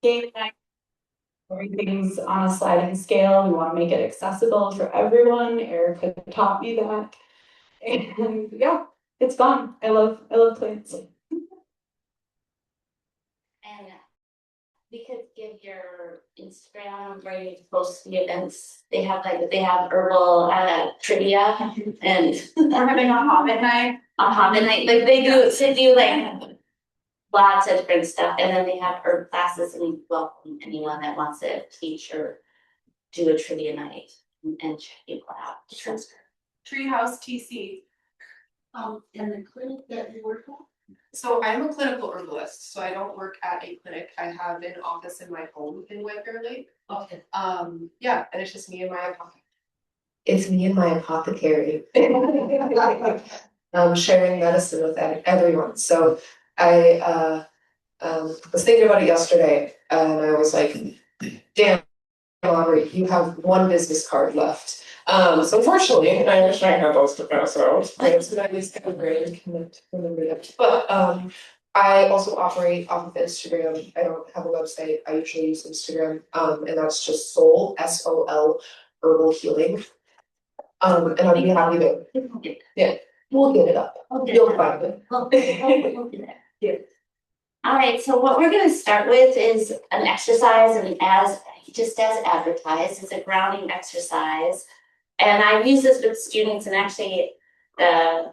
game night. Everything's on a sliding scale. We want to make it accessible for everyone. Erica taught me that. And yeah, it's fun. I love plants. And we could give your Instagram where you post the events. They have herbal trivia and we're having a hobbit night. Like they do like lots of different stuff, and then they have herb classes, and we welcome anyone that wants to teach or do a trivia night and check people out. Treehouse TC. And the clinic that you work at? So I'm a clinical herbalist, so I don't work at a clinic. I have an office in my home in White Bear Lake. Okay. Yeah, and it's just me and my apothecary. It's me and my apothecary. Sharing medicine with everyone. So I was thinking about it yesterday, and I was like, damn, Aubrey, you have one business card left. So unfortunately, I wish I had those to pass out. It's been at least kind of great and connect to remember that. But I also operate off of Instagram. I don't have a website. I usually use Instagram. And that's just Soul, SOL, Herbal Healing. And I'd be happy to, yeah, we'll get it up. You'll find it. We'll do that. Yeah. All right, so what we're going to start with is an exercise, and as advertised, it's a grounding exercise. And I use this with students, and actually the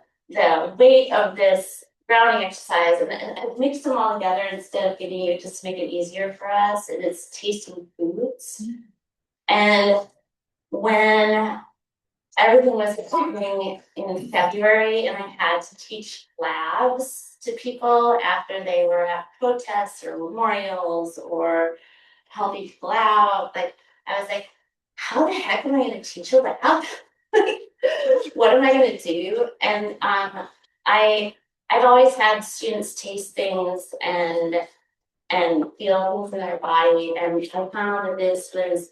weight of this grounding exercise, and I've mixed them all together instead of giving you, just to make it easier for us, and it's tasting foods. And when everything was happening in February, and I had to teach labs to people after they were at protests or memorials or helping people out. Like, I was like, how the heck am I going to teach a lab? What am I going to do? And I've always had students taste things and feel things in their body, and I found that this was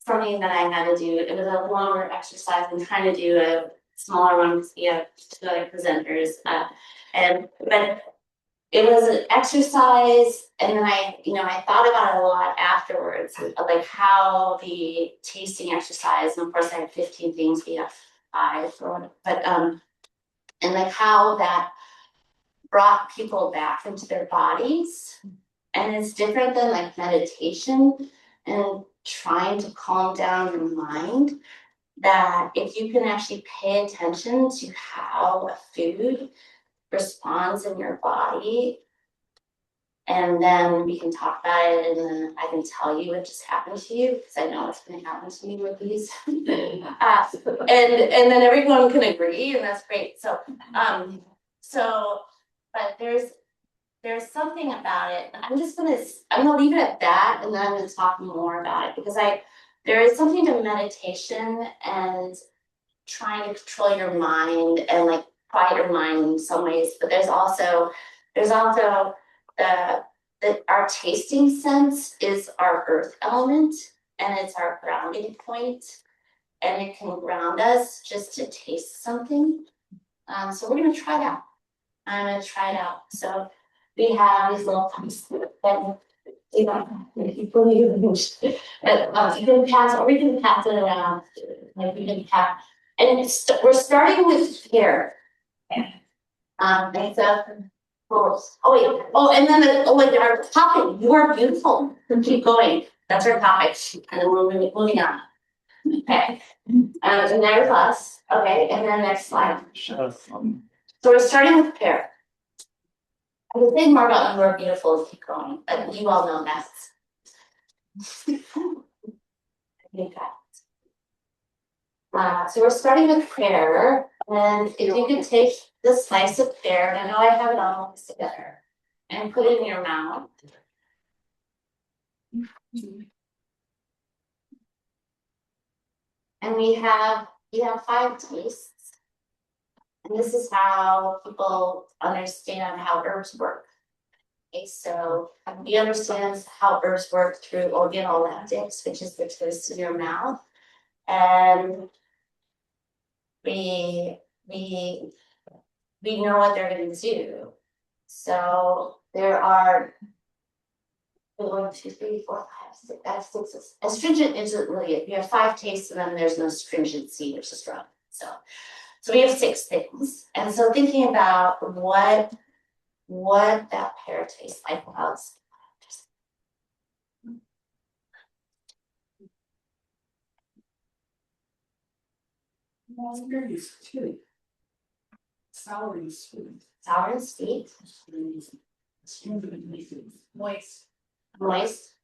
something that I had to do. It was a longer exercise. I'm trying to do a smaller one because we have two other presenters. But it was an exercise, and then I thought about it a lot afterwards, like how the tasting exercise, and of course I have 15 things, we have 5 or whatever, but and like how that brought people back into their bodies. And it's different than like meditation and trying to calm down your mind, that if you can actually pay attention to how a food responds in your body, and then we can talk about it, and then I can tell you what just happened to you, because I know what's going to happen to me with these. And then everyone can agree, and that's great. So but there's something about it. I'm gonna leave it at that, and then I'm gonna talk more about it, because there is something to meditation and trying to control your mind and like quiet your mind in some ways, but there's also our tasting sense is our earth element, and it's our grounding point, and it can ground us just to taste something. So we're gonna try it out. I'm gonna try it out. So we have these little cups that you can pass, or we can pass it around. Like we can pass, and we're starting with pear. And so, and then like our topic, you are beautiful. Keep going. That's our topic, and then we're moving on. Okay. And there's us. Okay, and then next slide. So we're starting with pear. I would say more about you are beautiful and keep going, but you all know that. So we're starting with pear, and if you could take this slice of pear, and I know I have it all mixed together, and put it in your mouth. And you have 5 tastes. And this is how people understand how herbs work. Okay, so we understand how herbs work through organoleptics, which is the taste in your mouth. And we know what they're going to do. So there are 1, 2, 3, 4, 5, 6. That's 6. Astringent isn't really it. You have 5 tastes and then there's no stringency, which is wrong. So we have 6 things. And so thinking about what that pear tastes like. Raspberries too. Sour and sweet. Sour and sweet. Moist. Moist.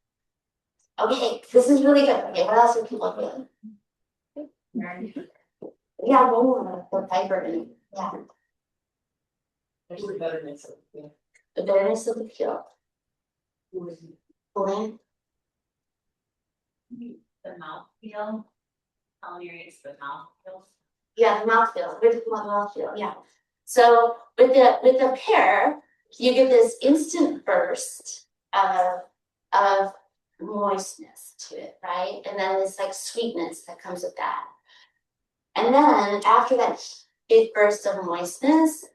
Okay, this is really good. Okay, what else are people doing? Yeah, one more, the fiber in it. Yeah, There's a betterness of it. the bitterness of the peel. Pulling. The mouth feel. Culinary is the mouth feel. Yeah, the mouthfeel, with the mouthfeel, yeah. So with the pear, you get this instant burst of moistness to it, right? And then this like sweetness that comes with that. And then after that big burst of moistness,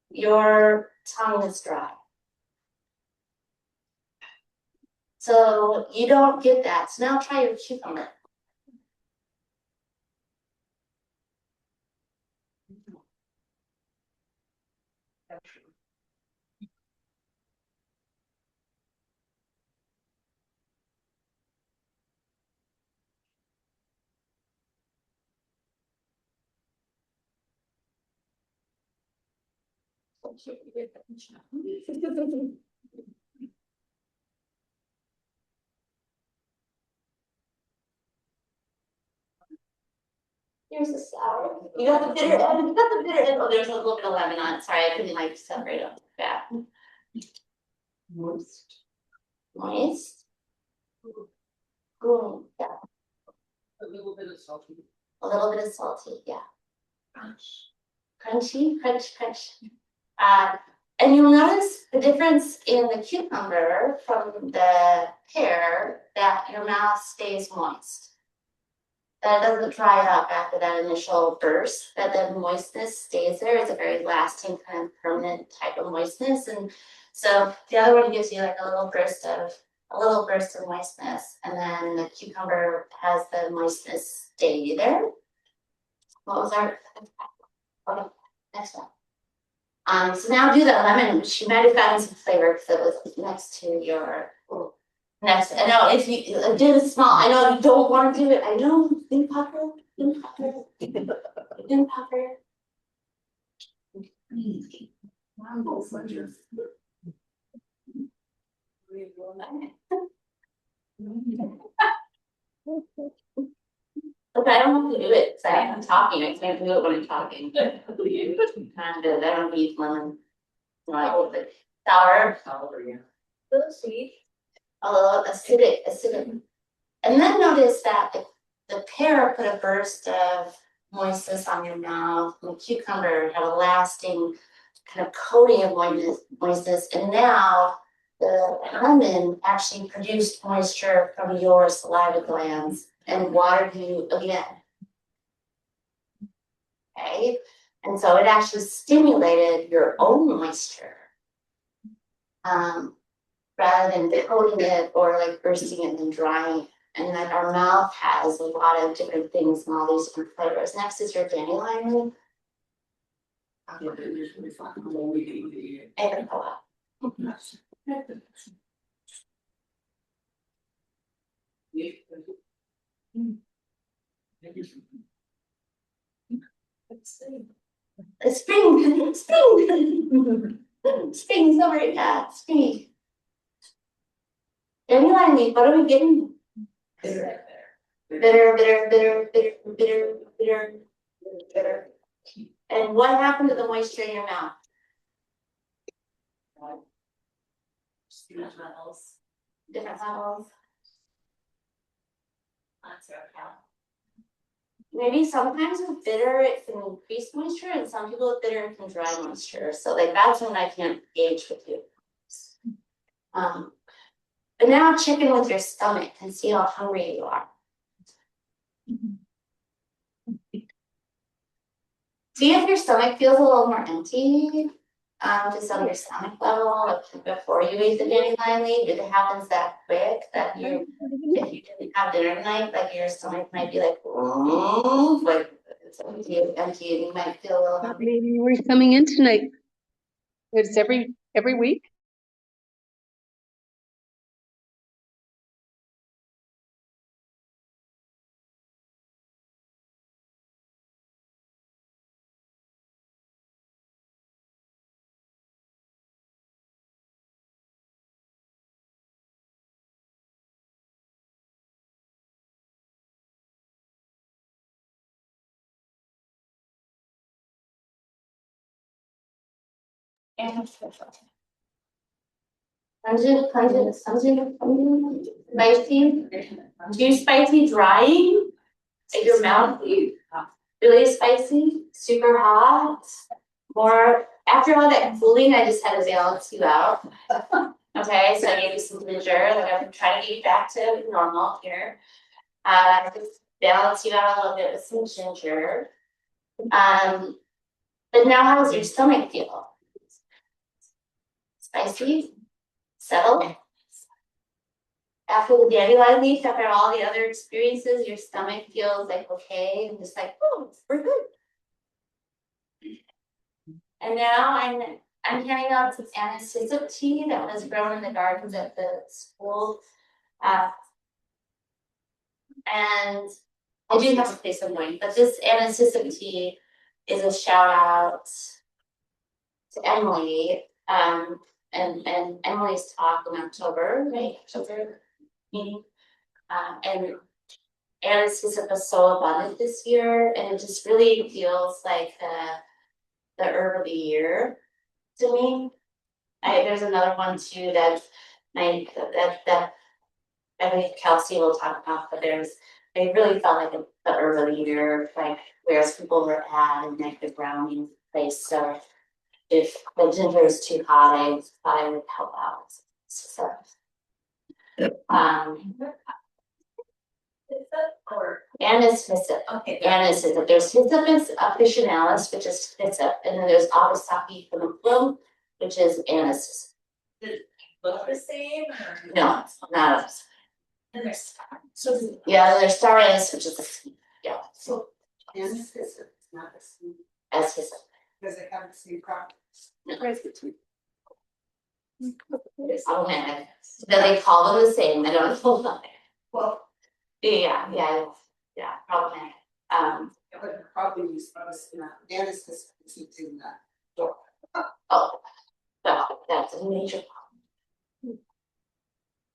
your tongue is dry. So you don't get that. So now try your cucumber. Here's the sour. You got the bitter end. You got the bitter end. Oh, there's a little bit of lemon on it. Sorry, I couldn't like separate them. Yeah. Moist. Moist. Good. Yeah. A little bit of salty. A little bit of salty. Yeah. Crunchy. Crunch. And you'll notice the difference in the cucumber from the pear that your mouth stays moist. That doesn't dry up after that initial burst, that the moistness stays there. It's a very lasting kind of permanent type of moistness. And so the other one gives you like a little burst of moistness, and then the cucumber has the moistness stay there. What was our okay, next one. So now do the lemon, which you might have gotten some flavor because it was next to your next. I know if you did it small, I know you don't want to do it. I know, think puffer. Look, I don't have to do it because I'm talking. I can't do it when I'm talking. I don't need lemon. Like the sour. A little sweet. A little acidic. And then notice that the pear put a burst of moistness on your mouth, and the cucumber had a lasting kind of coating of moistness, and now the lemon actually produced moisture from your saliva glands and watered you again. Okay, and so it actually stimulated your own moisture. Rather than coating it or like bursting it and drying it. And like our mouth has a lot of different things and all these different flavors. Next is your dandelion. Agricola. Spring. Spring, summer, yeah, spring. Dandelion leaf, what are we getting? Bitter. And what happened to the moisture in your mouth? Different levels. Different levels. That's okay. Maybe sometimes with bitter it can increase moisture, and some people with bitter it can dry moisture. So like that's when I can't gauge with you. But now check in with your stomach and see how hungry you are. See if your stomach feels a little more empty. just on your stomach level before you eat the dandelion leaf. If it happens that quick, that you, if you didn't have dinner tonight, like your stomach might be like, oh, like it's empty, and you might feel a little hungry. Maybe you were coming in tonight. It's every week. And spicy, too spicy, drying, like your mouth, really spicy, super hot, more, after all that cooling, I just had to balance you out. Okay, so I gave you some ginger, like I'm trying to get you back to normal here. Just balance you out a little bit with some ginger. But now how does your stomach feel? Spicy? Settled? After the dandelion leaf, after all the other experiences, your stomach feels like okay, and just like, oh, we're good. And now I'm handing out some anesthetic tea that was grown in the gardens at the school. And I do have to say something, but this anesthetic tea is a shout out to Emily. And Emily's talk in October, right? October meeting. And anesthetic was so abundant this year, and it just really feels like the herb of the year to me. There's another one too that I think Kelsey will talk about, but they really felt like the herb of the year, like whereas people were at in like the grounding place. So if the ginger is too hot, I thought I would help out. So anesthetic. Okay. Anesthetic. There's Hyssopus officinalis, which is hyssop, and then there's Awasaki fumicum, which is anesthetic. Look the same or? No, it's not us. And there's. Yeah, there's star anise, which is yeah. So. Anesthetic, not the same. As hyssop. Does it have the same properties? Okay. Then they call them the same. I don't know. Well. Yeah, problematic. I would probably use anesthetic in that. Oh, no, that's a major problem.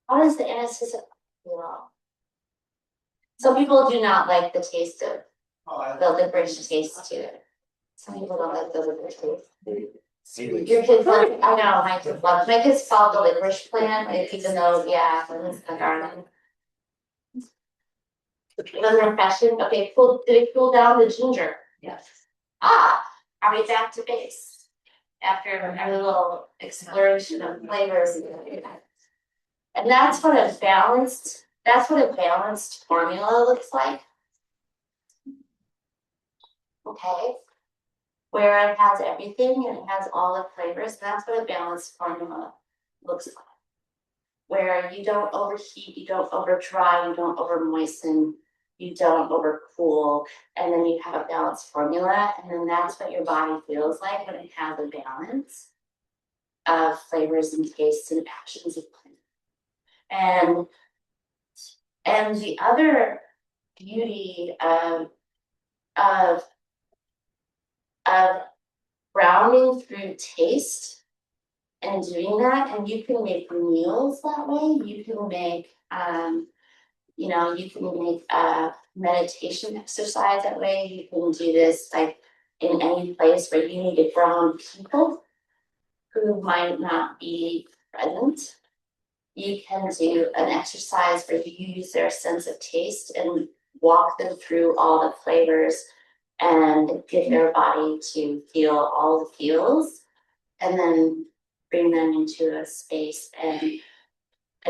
How does the anesthetic feel? Some people do not like the taste of the licorice taste to it. Some people don't like the licorice taste. Your kids love, I know, my kids love, my kids follow the licorice plant, like, even though, yeah, it's in the garden. It was refreshing. Okay, cool. Did it cool down the ginger? Yes. Are we back to base? After a little exploration of flavors. And that's what a balanced formula looks like. Okay. Where it has everything and it has all the flavors, that's what a balanced formula looks like. Where you don't overheat, you don't over dry, you don't over moisten, you don't over cool, and then you have a balanced formula, and then that's what your body feels like when it has a balance of flavors and tastes and actions of plant. And the other beauty of grounding through taste and doing that, and you can make meals that way, you can make you can make a meditation exercise that way. You can do this like in any place where you need to ground people who might not be present. You can do an exercise where you use their sense of taste and walk them through all the flavors and get their body to feel all the feels, and then bring them into a space. And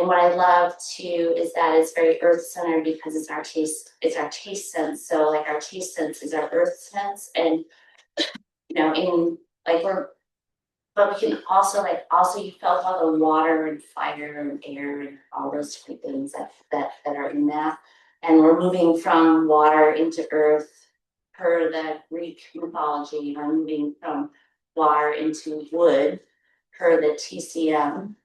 what I love too is that it's very earth centered because it's our taste sense. So like our taste sense is our earth sense. And in like but we can also you felt all the water and fire and air and all those different things that are in that. And we're moving from water into earth per the Greek mythology, and we're moving from water into wood per the TCM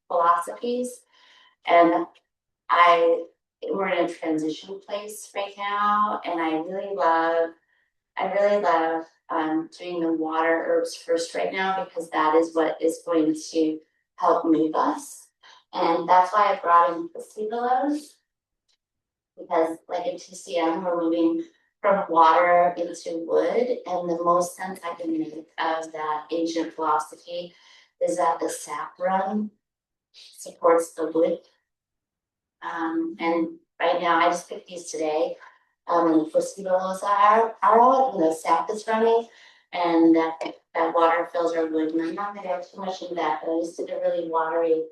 philosophies. And we're in a transition place right now, and I really love doing the water herbs first right now, because that is what is going to help move us. And that's why I brought in the sea willows, because like in TCM, we're moving from water into wood. And the most sense I can make of that ancient philosophy is that the sap run supports the wood. And right now, I just picked these today. And the sea willows are out, and the sap is running, and that water fills our wood. And I'm not gonna go too much into that, but I just did a little watery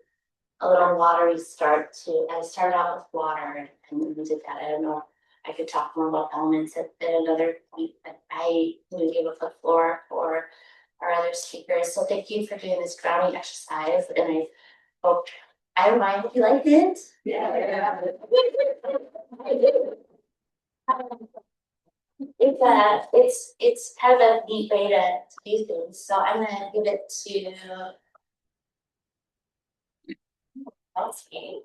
start to. I started out with water, and we did that. I don't know. I could talk more about elements at another point, but I will give up the floor for our other speakers. So thank you for doing this grounding exercise, and I hope. I don't mind if you liked it. Yeah. It's kind of a neat way to do things. So I'm gonna give it to Kelsey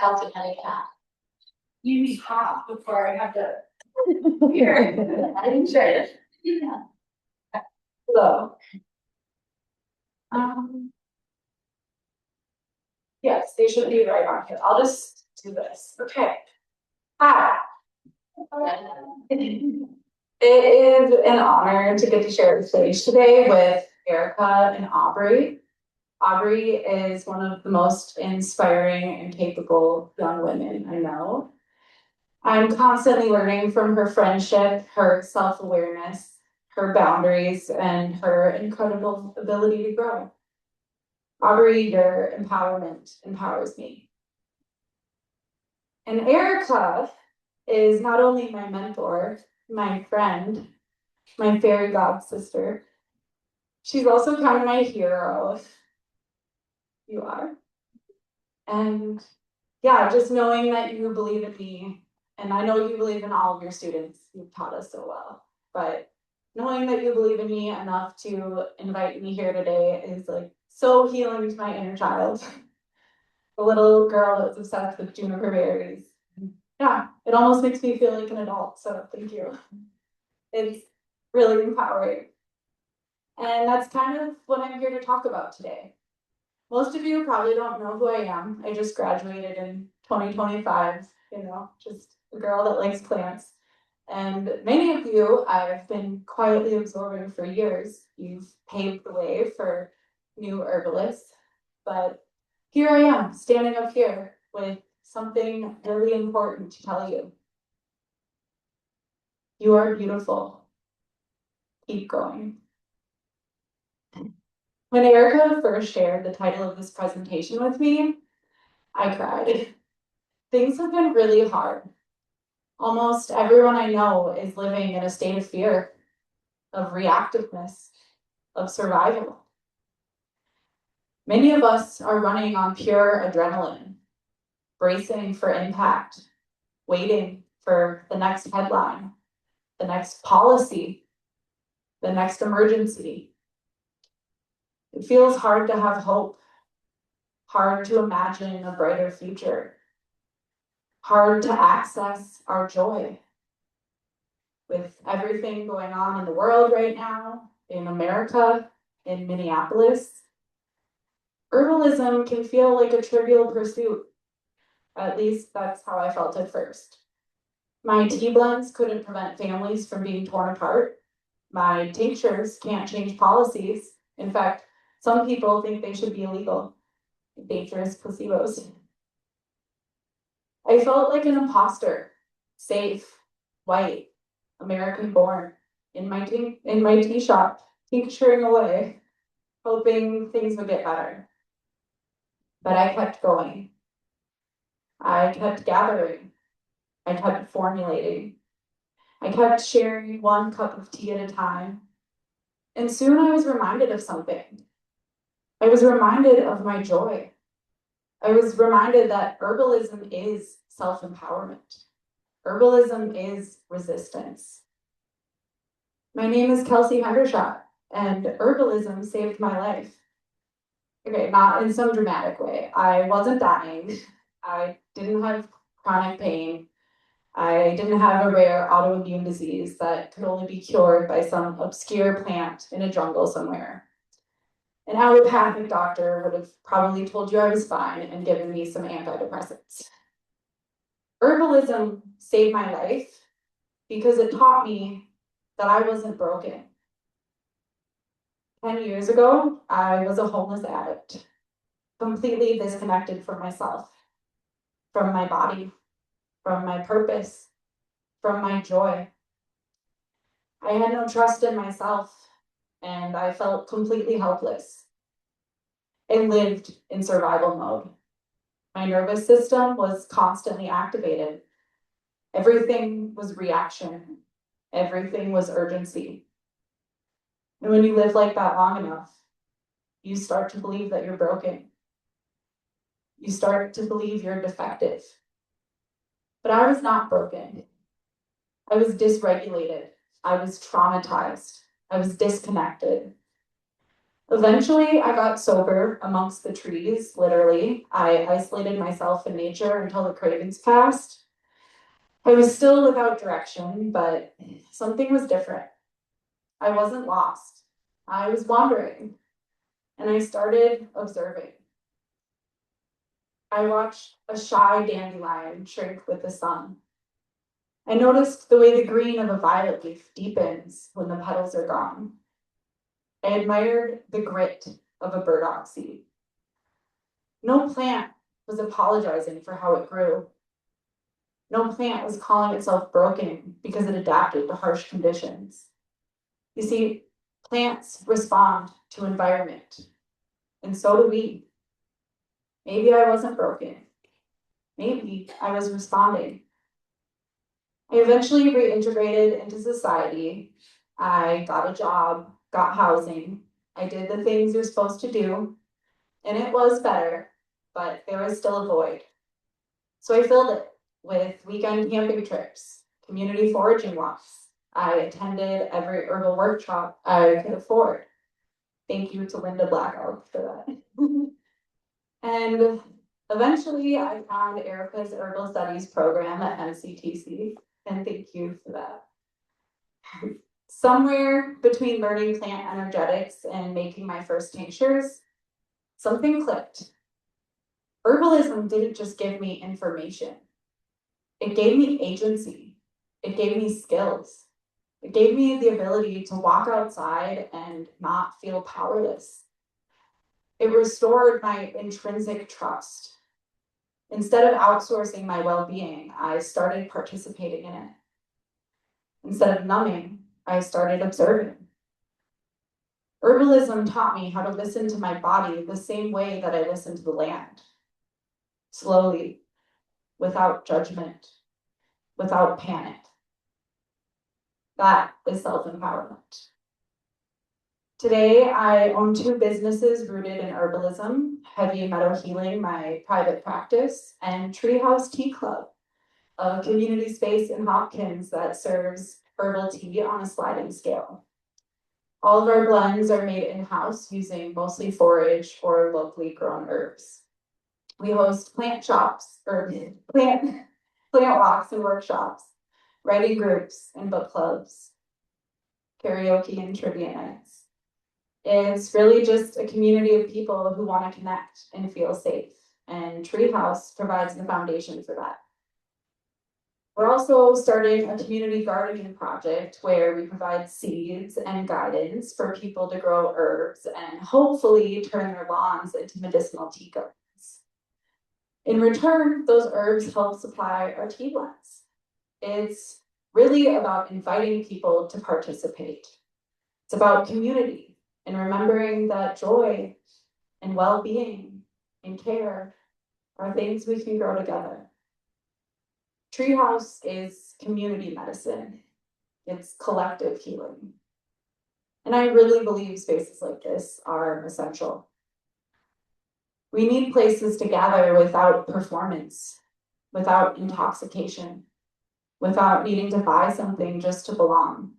Hendershott. You need hot before I have to. Here. I'm sure. Yeah. Hello. Yes, they should be right on here. I'll just do this. Okay. Hi. It is an honor to get to share the stage today with Erica and Aubrey. Aubrey is one of the most inspiring and capable young women I know. I'm constantly learning from her friendship, her self-awareness, her boundaries, and her incredible ability to grow. Aubrey, your empowerment empowers me. And Erica is not only my mentor, my friend, my fairy god sister, she's also kind of my hero. You are. And yeah, just knowing that you believe in me, and I know you believe in all of your students, you've taught us so well, but knowing that you believe in me enough to invite me here today is like so healing to my inner child. The little girl that was obsessed with juniper berries. Yeah, it almost makes me feel like an adult, so thank you. It's really empowering. And that's kind of what I'm here to talk about today. Most of you probably don't know who I am. I just graduated in 2025, just a girl that likes plants. And many of you I've been quietly absorbing for years. You've paved the way for new herbalists. But here I am, standing up here with something really important to tell you. You are beautiful. Keep going. When Erica first shared the title of this presentation with me, I cried. Things have been really hard. Almost everyone I know is living in a state of fear, of reactiveness, of survival. Many of us are running on pure adrenaline, bracing for impact, waiting for the next headline, the next policy, the next emergency. It feels hard to have hope, hard to imagine a brighter future, hard to access our joy. With everything going on in the world right now, in America, in Minneapolis, herbalism can feel like a trivial pursuit. At least that's how I felt at first. My tea blends couldn't prevent families from being torn apart. My tinctures can't change policies. In fact, some people think they should be illegal. Dangerous placebos. I felt like an imposter, safe, white, American born, in my tea shop, tincturing away, hoping things would get better. But I kept going. I kept gathering. I kept formulating. I kept sharing one cup of tea at a time. And soon I was reminded of something. I was reminded of my joy. I was reminded that herbalism is self-empowerment. Herbalism is resistance. My name is Kelsey Hendershott, and herbalism saved my life. Okay, not in some dramatic way. I wasn't dying. I didn't have chronic pain. I didn't have a rare autoimmune disease that could only be cured by some obscure plant in a jungle somewhere. An allopathic doctor would have probably told you I was fine and given me some antidepressants. Herbalism saved my life because it taught me that I wasn't broken. 10 years ago, I was a homeless addict, completely disconnected from myself, from my body, from my purpose, from my joy. I had no trust in myself, and I felt completely helpless. I lived in survival mode. My nervous system was constantly activated. Everything was reaction. Everything was urgency. And when you live like that long enough, you start to believe that you're broken. You start to believe you're defective. But I was not broken. I was dysregulated. I was traumatized. I was disconnected. Eventually, I got sober amongst the trees, literally. I isolated myself in nature until the cravings passed. I was still without direction, but something was different. I wasn't lost. I was wandering, and I started observing. I watched a shy dandelion shrink with the sun. I noticed the way the green of a violet leaf deepens when the petals are gone. I admired the grit of a burdock seed. No plant was apologizing for how it grew. No plant was calling itself broken because it adapted to harsh conditions. You see, plants respond to environment, and so do we. Maybe I wasn't broken. Maybe I was responding. I eventually reintegrated into society. I got a job, got housing. I did the things you're supposed to do, and it was better, but there was still a void. So I filled it with weekend camping trips, community foraging walks. I attended every herbal workshop I could afford. Thank you to Linda Blackout for that. And eventually I found Erica's Herbal Studies Program at MCTC, and thank you for that. Somewhere between learning plant energetics and making my first tinctures, something clicked. Herbalism didn't just give me information. It gave me agency. It gave me skills. It gave me the ability to walk outside and not feel powerless. It restored my intrinsic trust. Instead of outsourcing my well-being, I started participating in it. Instead of numbing, I started observing. Herbalism taught me how to listen to my body the same way that I listen to the land. Slowly, without judgment, without panic. That is self-empowerment. Today, I own 2 businesses rooted in herbalism, Heavy Meadow Healing, my private practice, and Treehouse Tea Club, a community space in Hopkins that serves herbal tea on a sliding scale. All of our blends are made in-house using mostly foraged or locally grown herbs. We host plant shops, or plant walks and workshops, writing groups and book clubs, karaoke and trivia nights. It's really just a community of people who want to connect and feel safe, and Treehouse provides the foundation for that. We're also starting a community gardening project where we provide seeds and guidance for people to grow herbs and hopefully turn their lawns into medicinal tea gardens. In return, those herbs help supply our tea blends. It's really about inviting people to participate. It's about community and remembering that joy and well-being and care are things we can grow together. Treehouse is community medicine. It's collective healing. And I really believe spaces like this are essential. We need places to gather without performance, without intoxication, without needing to buy something just to belong.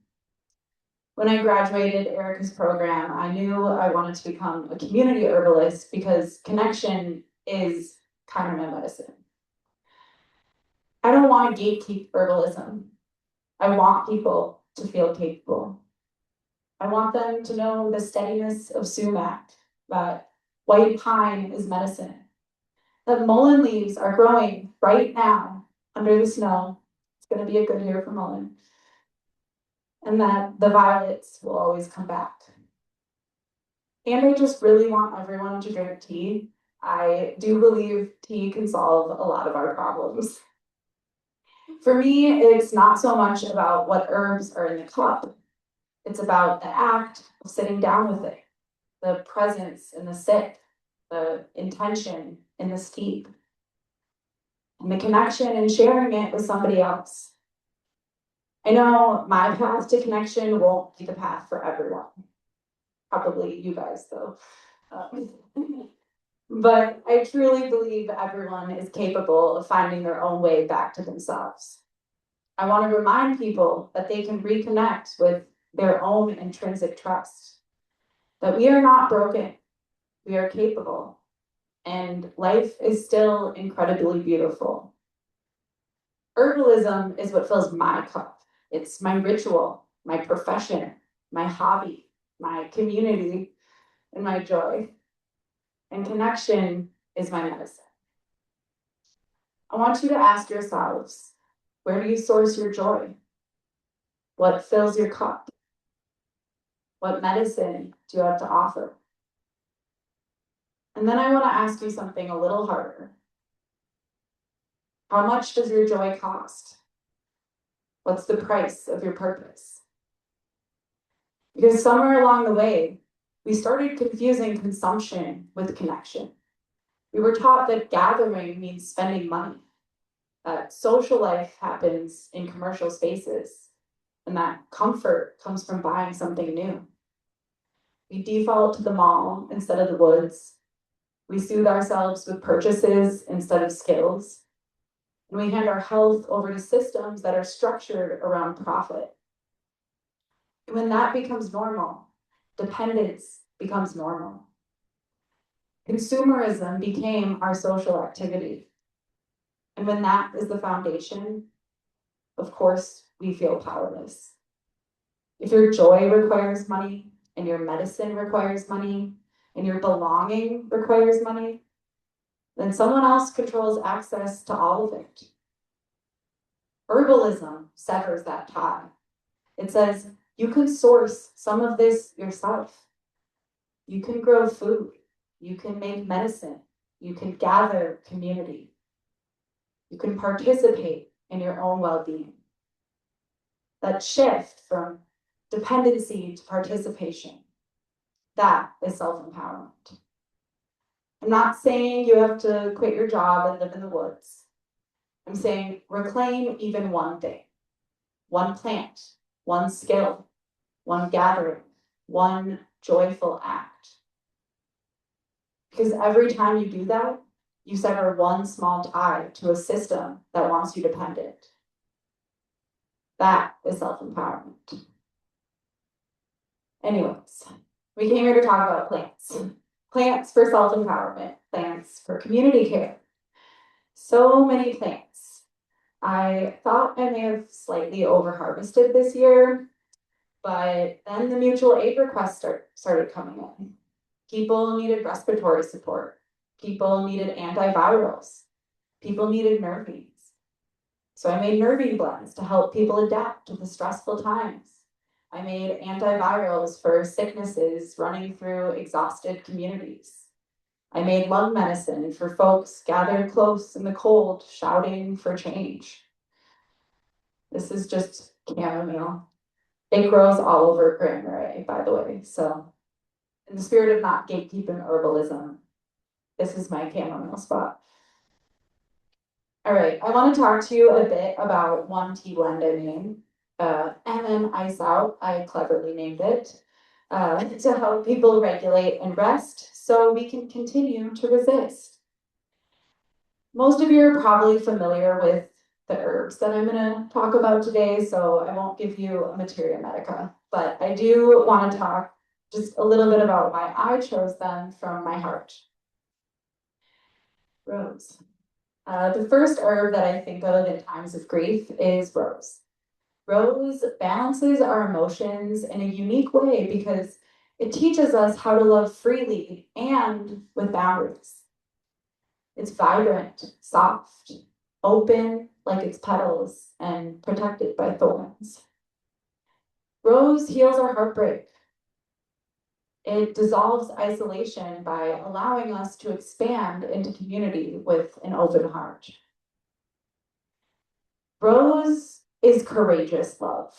When I graduated Erica's program, I knew I wanted to become a community herbalist because connection is kind of my medicine. I don't want to gatekeep herbalism. I want people to feel capable. I want them to know the steadiness of sumac, that white pine is medicine, that mullein leaves are growing right now under the snow. It's going to be a good year for mullein. And that the violets will always come back. And I just really want everyone to drink tea. I do believe tea can solve a lot of our problems. For me, it's not so much about what herbs are in the cup. It's about the act of sitting down with it, the presence in the sip, the intention in the steep, and the connection and sharing it with somebody else. I know my path to connection won't be the path for everyone. Probably you guys, though. But I truly believe everyone is capable of finding their own way back to themselves. I want to remind people that they can reconnect with their own intrinsic trust, that we are not broken, we are capable, and life is still incredibly beautiful. Herbalism is what fills my cup. It's my ritual, my profession, my hobby, my community, and my joy. And connection is my medicine. I want you to ask yourselves, where do you source your joy? What fills your cup? What medicine do you have to offer? And then I want to ask you something a little harder. How much does your joy cost? What's the price of your purpose? Because somewhere along the way, we started confusing consumption with connection. We were taught that gathering means spending money, that social life happens in commercial spaces, and that comfort comes from buying something new. We default to the mall instead of the woods. We soothe ourselves with purchases instead of skills. And we hand our health over to systems that are structured around profit. And when that becomes normal, dependence becomes normal. Consumerism became our social activity. And when that is the foundation, of course, we feel powerless. If your joy requires money, and your medicine requires money, and your belonging requires money, then someone else controls access to all of it. Herbalism severs that tie. It says, you can source some of this yourself. You can grow food. You can make medicine. You can gather community. You can participate in your own well-being. That shift from dependency to participation, that is self-empowerment. I'm not saying you have to quit your job and live in the woods. I'm saying reclaim even one thing, one plant, one skill, one gathering, one joyful act. Because every time you do that, you sever one small tie to a system that wants you dependent. That is self-empowerment. Anyways, we came here to talk about plants. Plants for self-empowerment, plants for community care. So many plants. I thought I may have slightly over-harvested this year, but then the mutual aid requests started coming in. People needed respiratory support. People needed antivirals. People needed nervines. So I made nervine blends to help people adapt to the stressful times. I made antivirals for sicknesses running through exhausted communities. I made lung medicine for folks gathered close in the cold, shouting for change. This is just chamomile. It grows all over Grand Marais, by the way. So in the spirit of not gatekeeping herbalism, this is my chamomile spot. All right, I want to talk to you a bit about one tea blend I made. MM Ice Out, I cleverly named it. to help people regulate and rest so we can continue to resist. Most of you are probably familiar with the herbs that I'm going to talk about today, so I won't give you a materia medica, but I do want to talk just a little bit about why I chose them from my heart. Rose. The first herb that I think of in times of grief is rose. Rose balances our emotions in a unique way because it teaches us how to love freely and with boundaries. It's vibrant, soft, open like its petals, and protected by thorns. Rose heals our heartbreak. It dissolves isolation by allowing us to expand into community with an open heart. Rose is courageous love.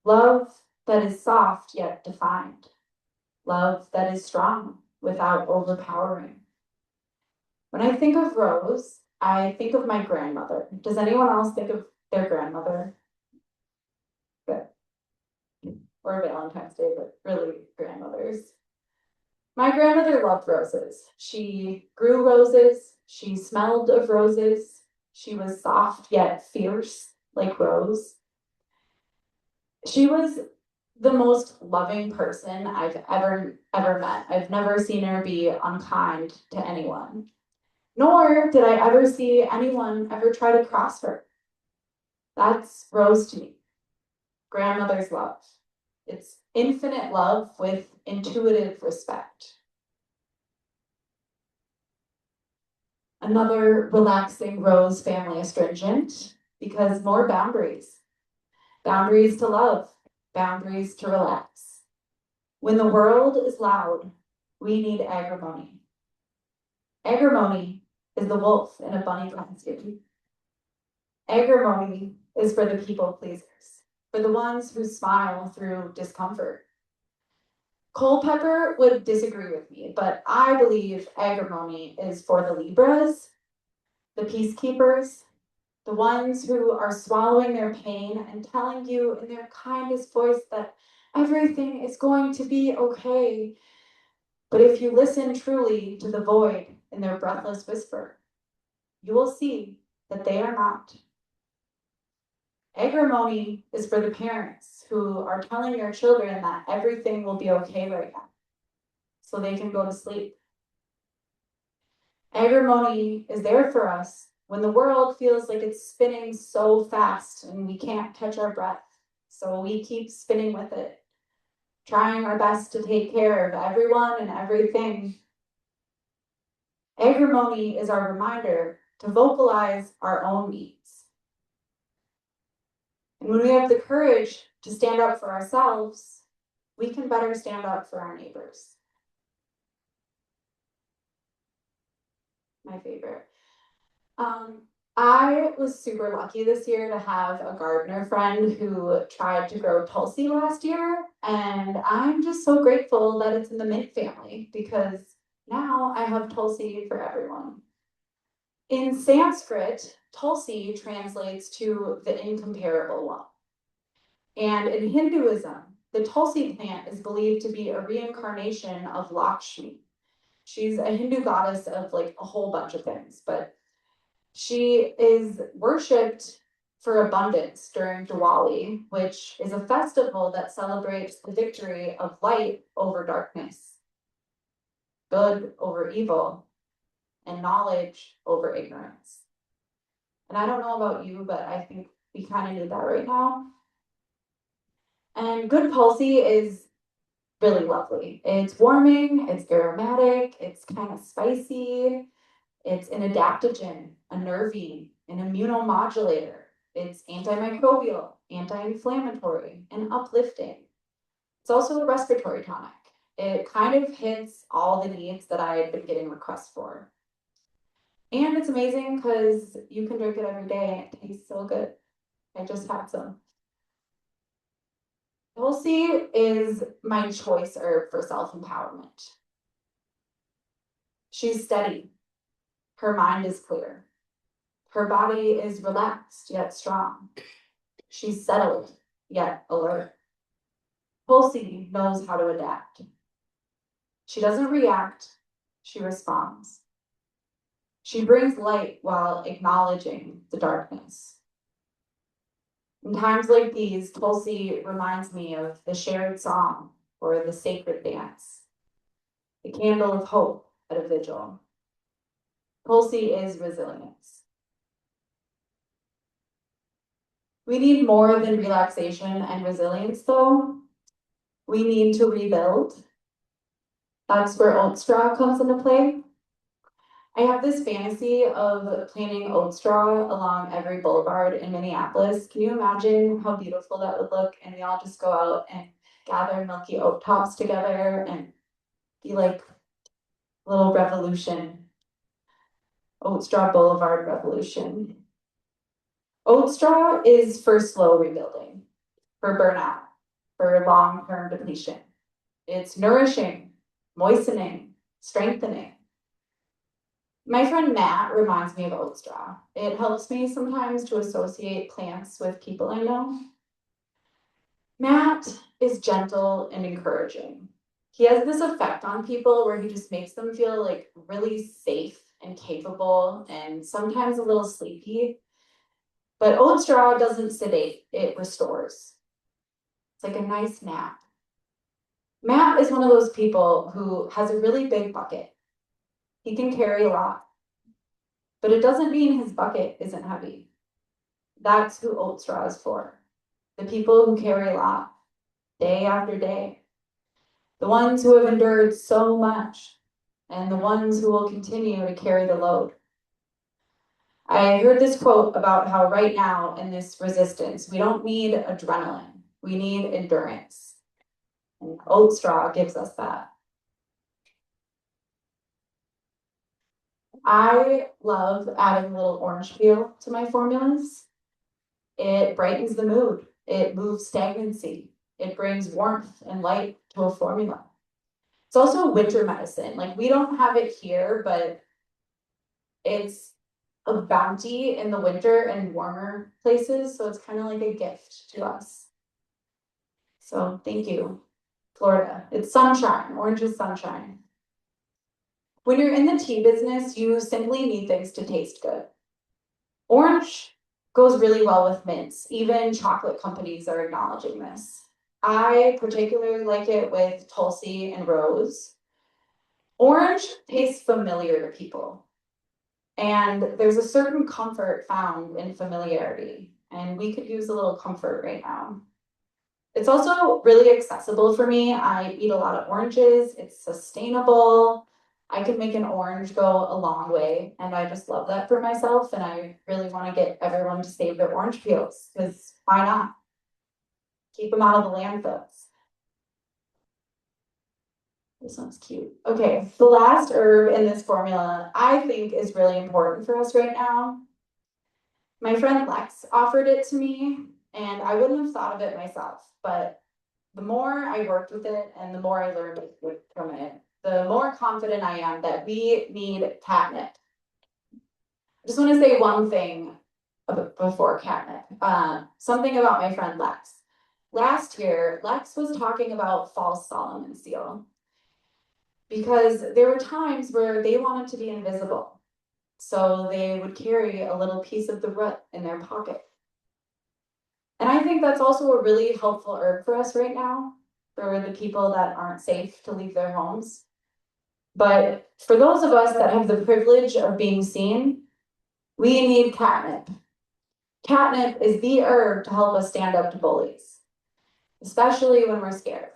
Love that is soft yet defined. Love that is strong without overpowering. When I think of rose, I think of my grandmother. Does anyone else think of their grandmother? Good. Or Valentine's Day, but really grandmothers. My grandmother loved roses. She grew roses. She smelled of roses. She was soft yet fierce like rose. She was the most loving person I've ever met. I've never seen her be unkind to anyone. Nor did I ever see anyone ever try to cross her. That's rose to me. Grandmother's love. It's infinite love with intuitive respect. Another relaxing rose family astringent because more boundaries. Boundaries to love, boundaries to relax. When the world is loud, we need agrimony. Agrimony is the wolf in a bunny costume. Agrimony is for the people pleasers, for the ones who smile through discomfort. Culpepper would disagree with me, but I believe agrimony is for the Libras, the peacekeepers, the ones who are swallowing their pain and telling you in their kindest voice that everything is going to be okay. But if you listen truly to the void in their breathless whisper, you will see that they are not. Agrimony is for the parents who are telling their children that everything will be okay right now, so they can go to sleep. Agrimony is there for us when the world feels like it's spinning so fast and we can't catch our breath. So we keep spinning with it, trying our best to take care of everyone and everything. Agrimony is our reminder to vocalize our own needs. And when we have the courage to stand up for ourselves, we can better stand up for our neighbors. My favorite. I was super lucky this year to have a gardener friend who tried to grow Tulsi last year, and I'm just so grateful that it's in the mint family because now I have Tulsi for everyone. In Sanskrit, Tulsi translates to the incomparable one. And in Hinduism, the Tulsi plant is believed to be a reincarnation of Lakshmi. She's a Hindu goddess of like a whole bunch of things, but she is worshipped for abundance during Diwali, which is a festival that celebrates the victory of light over darkness, good over evil, and knowledge over ignorance. And I don't know about you, but I think we kind of need that right now. And good Tulsi is really lovely. It's warming, it's aromatic, it's kind of spicy. It's an adaptogen, a nervine, an immunomodulator. It's antimicrobial, anti-inflammatory, and uplifting. It's also a respiratory tonic. It kind of hits all the needs that I had been getting requests for. And it's amazing because you can drink it every day and it tastes so good. I just had some. Tulsi is my choice herb for self-empowerment. She's steady. Her mind is clear. Her body is relaxed yet strong. She's settled yet alert. Kelsey knows how to adapt. She doesn't react, she responds. She brings light while acknowledging the darkness. In times like these, Kelsey reminds me of the shared song or the sacred dance, the candle of hope at a vigil. Kelsey is resilience. We need more than relaxation and resilience, though. We need to rebuild. That's where oat straw comes into play. I have this fantasy of planting oat straw along every boulevard in Minneapolis. Can you imagine how beautiful that would look? And we all just go out and gather milky oat tops together and be like a little revolution. Oat straw boulevard revolution. Oat straw is for slow rebuilding, for burnout, for long-term depletion. It's nourishing, moistening, strengthening. My friend Matt reminds me of oat straw. It helps me sometimes to associate plants with people I know. Matt is gentle and encouraging. He has this effect on people where he just makes them feel like really safe and capable and sometimes a little sleepy. But oat straw doesn't sedate, it restores. It's like a nice nap. Matt is one of those people who has a really big bucket. He can carry a lot, but it doesn't mean his bucket isn't heavy. That's who oat straw is for. The people who carry a lot, day after day. The ones who have endured so much, and the ones who will continue to carry the load. I heard this quote about how right now in this resistance, we don't need adrenaline, we need endurance. And oat straw gives us that. I love adding a little orange peel to my formulas. It brightens the mood. It moves stagnancy. It brings warmth and light to a formula. It's also a winter medicine. Like, we don't have it here, but it's a bounty in the winter and warmer places. So it's kind of like a gift to us. So thank you, Florida. It's sunshine. Orange is sunshine. When you're in the tea business, you simply need things to taste good. Orange goes really well with mints. Even chocolate companies are acknowledging this. I particularly like it with Tulsi and Rose. Orange tastes familiar to people. And there's a certain comfort found in familiarity. And we could use a little comfort right now. It's also really accessible for me. I eat a lot of oranges. It's sustainable. I can make an orange go a long way. And I just love that for myself. And I really want to get everyone to save their orange peels, because why not? Keep them out of the landfills. This one's cute. Okay, the last herb in this formula I think is really important for us right now. My friend Lex offered it to me, and I wouldn't have thought of it myself, but the more I worked with it and the more I learned from it, the more confident I am that we need catnip. I just want to say one thing before catnip. Something about my friend Lex. Last year, Lex was talking about false Solomon seal, because there were times where they wanted to be invisible. So they would carry a little piece of the root in their pocket. And I think that's also a really helpful herb for us right now, for the people that aren't safe to leave their homes. But for those of us that have the privilege of being seen, we need catnip. Catnip is the herb to help us stand up to bullies, especially when we're scared.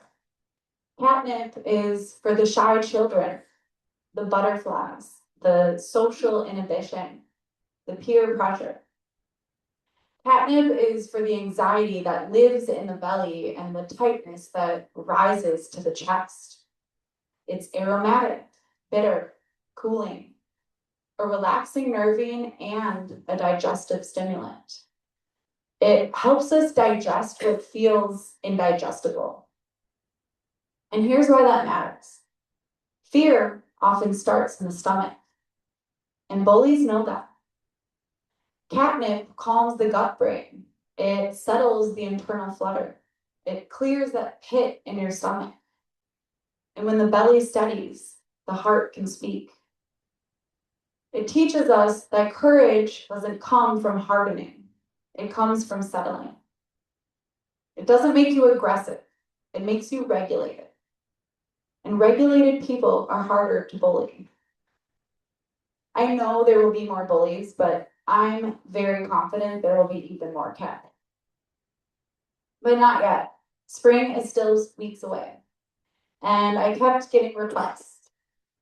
Catnip is for the shy children, the butterflies, the social inhibition, the peer pressure. Catnip is for the anxiety that lives in the belly and the tightness that rises to the chest. It's aromatic, bitter, cooling, a relaxing nervine, and a digestive stimulant. It helps us digest what feels indigestible. And here's why that matters. Fear often starts in the stomach, and bullies know that. Catnip calms the gut brain. It settles the internal flutter. It clears that pit in your stomach. And when the belly steadies, the heart can speak. It teaches us that courage doesn't come from hardening. It comes from settling. It doesn't make you aggressive. It makes you regulated. And regulated people are harder to bully. I know there will be more bullies, but I'm very confident there will be even more kept. But not yet. Spring is still weeks away. And I kept getting requests.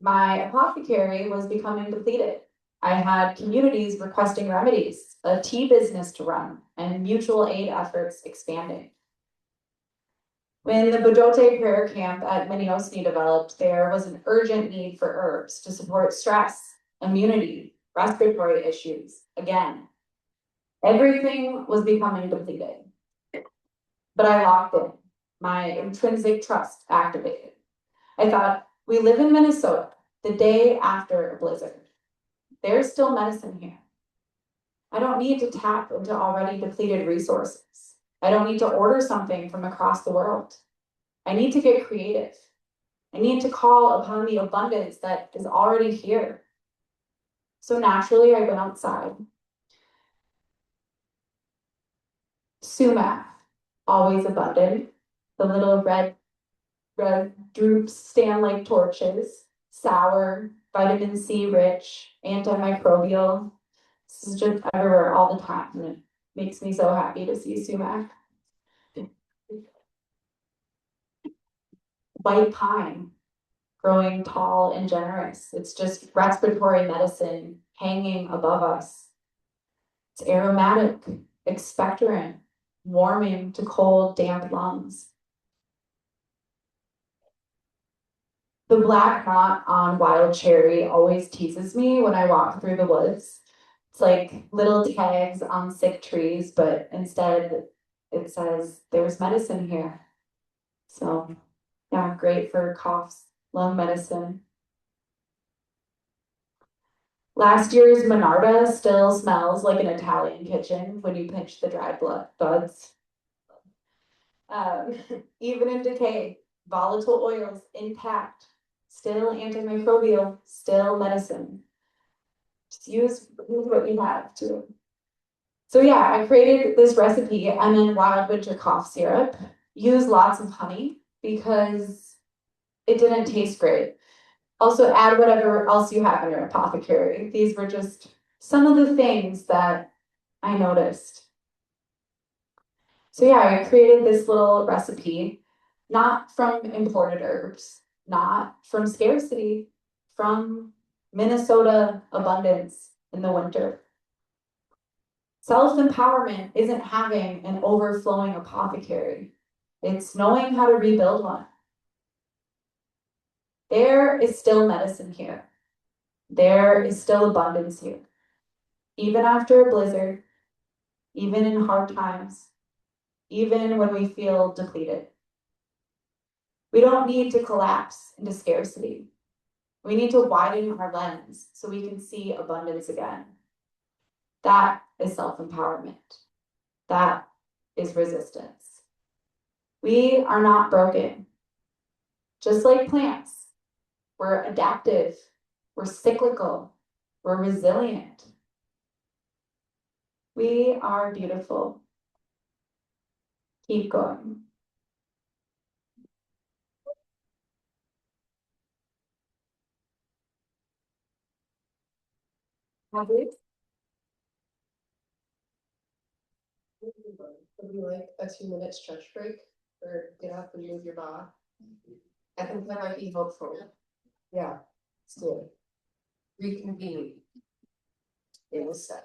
My apothecary was becoming depleted. I had communities requesting remedies, a tea business to run, and mutual aid efforts expanding. When the Bodote prayer camp at Minneapolis developed, there was an urgent need for herbs to support stress, immunity, respiratory issues. Again, everything was becoming depleted. But I locked in. My intrinsic trust activated. I thought, we live in Minnesota, the day after a blizzard. There's still medicine here. I don't need to tap into already depleted resources. I don't need to order something from across the world. I need to get creative. I need to call upon the abundance that is already here. So naturally, I went outside. Sumac, always abundant. The little red droops stand like torches. Sour, vitamin C rich, antimicrobial. This is just everywhere all the time, and it makes me so happy to see sumac. White pine, growing tall and generous. It's just respiratory medicine hanging above us. It's aromatic, expectorant, warming to cold, damp lungs. The black knot on wild cherry always teases me when I walk through the woods. It's like little tags on sick trees, but instead it says there's medicine here. So yeah, great for coughs, lung medicine. Last year's Monarda still smells like an Italian kitchen when you pinch the dried buds. Even in decay, volatile oils intact, still antimicrobial, still medicine. Just use what you have too. So yeah, I created this recipe and then wild winter cough syrup. Use lots of honey because it didn't taste great. Also add whatever else you have in your apothecary. These were just some of the things that I noticed. So yeah, I created this little recipe, not from imported herbs, not from scarcity, from Minnesota abundance in the winter. Self-empowerment isn't having an overflowing apothecary. It's knowing how to rebuild one. There is still medicine here. There is still abundance here. Even after a blizzard, even in hard times, even when we feel depleted. We don't need to collapse into scarcity. We need to widen our lens so we can see abundance again. That is self-empowerment. That is resistance. We are not broken. Just like plants, we're adaptive, we're cyclical, we're resilient. We are beautiful. Keep going. Aubrey? Would you like a 2-minute stretch break or get up and move your body? I think that might be helpful. Yeah, let's do it. Reconvene in a sec.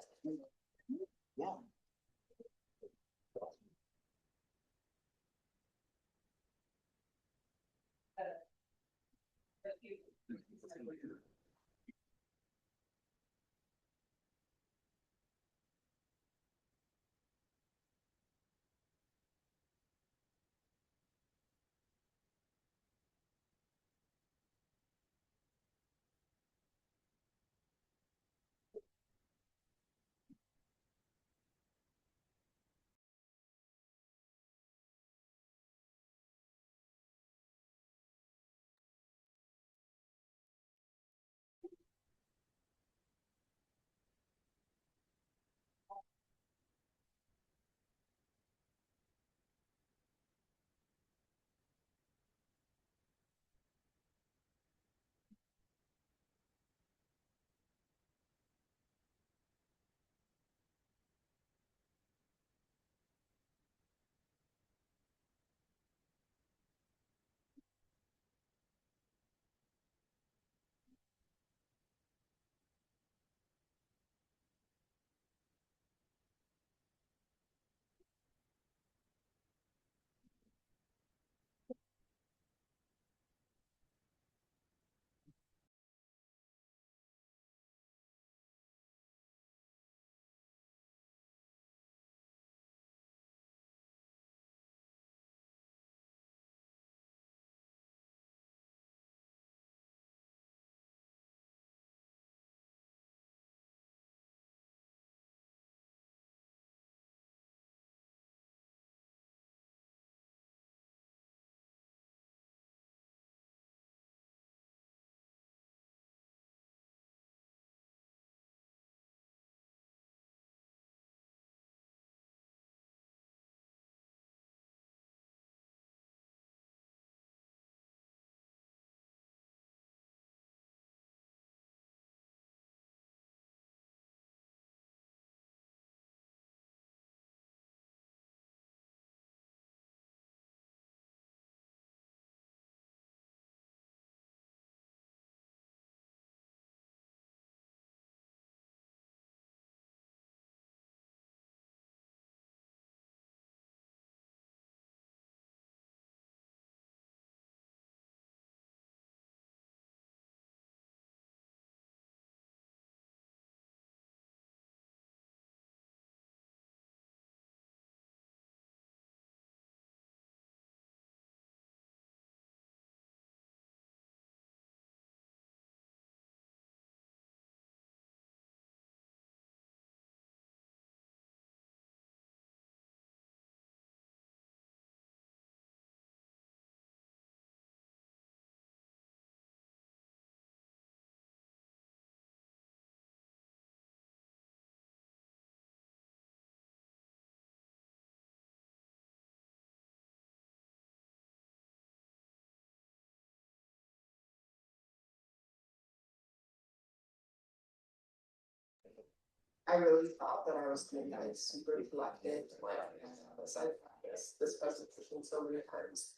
I really thought that I was doing that super collected, like, I've practiced this presentation so many times.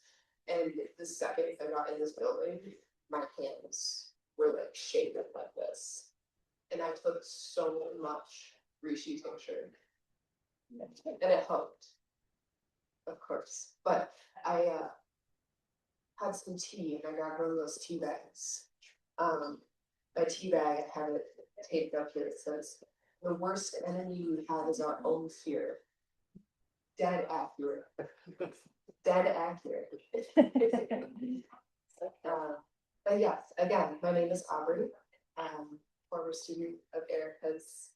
And the second I got in this building, my hands were like shaking like this. And I took so much reishi tincture. And it helped, of course, but I had some tea and I got one of those tea bags. My tea bag, I have it taped up here, it says, the worst enemy we have is our own fear. Dead accurate. Dead accurate. But yes, again, my name is Aubrey. Former student of Erica's.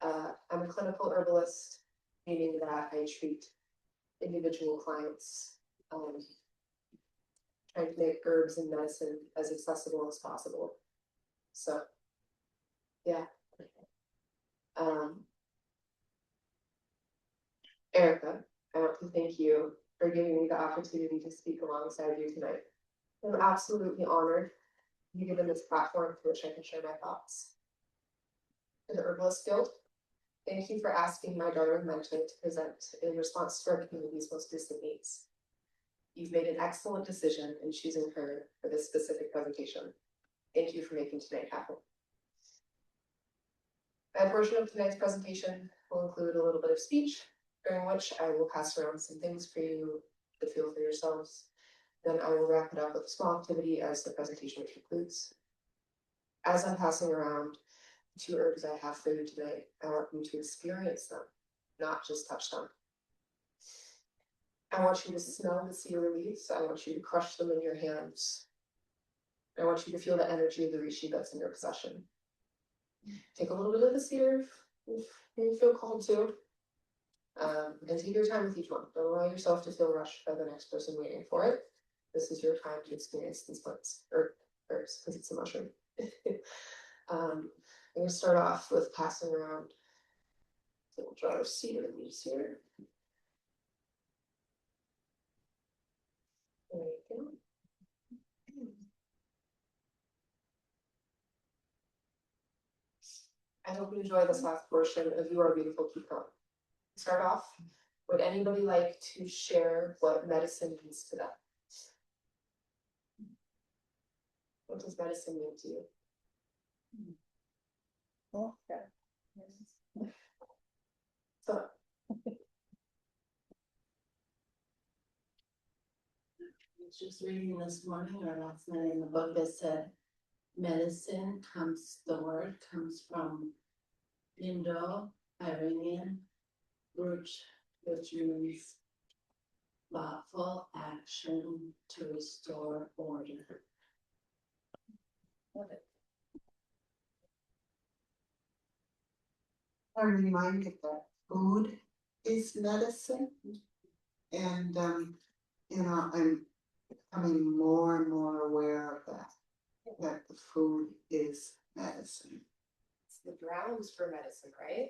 I'm a clinical herbalist, meaning that I treat individual clients, trying to make herbs and medicine as accessible as possible. So, yeah. Erica, I want to thank you for giving me the opportunity to speak alongside you tonight. I'm absolutely honored to be given this platform to which I can share my thoughts. To the Herbalist Guild, thank you for asking my darling mentor to present in response to our community's most distant needs. You've made an excellent decision in choosing her for this specific presentation. Thank you for making tonight happen. A portion of tonight's presentation will include a little bit of speech, during which I will pass around some things for you to feel for yourselves. Then I will wrap it up with a small activity as the presentation concludes. As I'm passing around the 2 herbs I have for you tonight, I want you to experience them, not just touch them. I want you to smell the cedar leaves. I want you to crush them in your hands. I want you to feel the energy of the reishi that's in your possession. Take a little bit of the cedar if you feel called to. And take your time with each one. Don't allow yourself to feel rushed by the next person waiting for it. This is your time to experience these plants, or herbs, because it's a mushroom. I'm going to start off with passing around a little jar of cedar leaves here. There you go. I hope you enjoy this last portion of You Are Beautiful, Keep Going. Start off, would anybody like to share what medicine means to them? What does medicine mean to you? So, I was just reading this morning or last night in the book that said medicine the word comes from Indo-Iranian root, which means thoughtful action to restore order. I'm reminded that food is medicine. And, I'm becoming more and more aware of that the food is medicine. it's the grounds for medicine, right?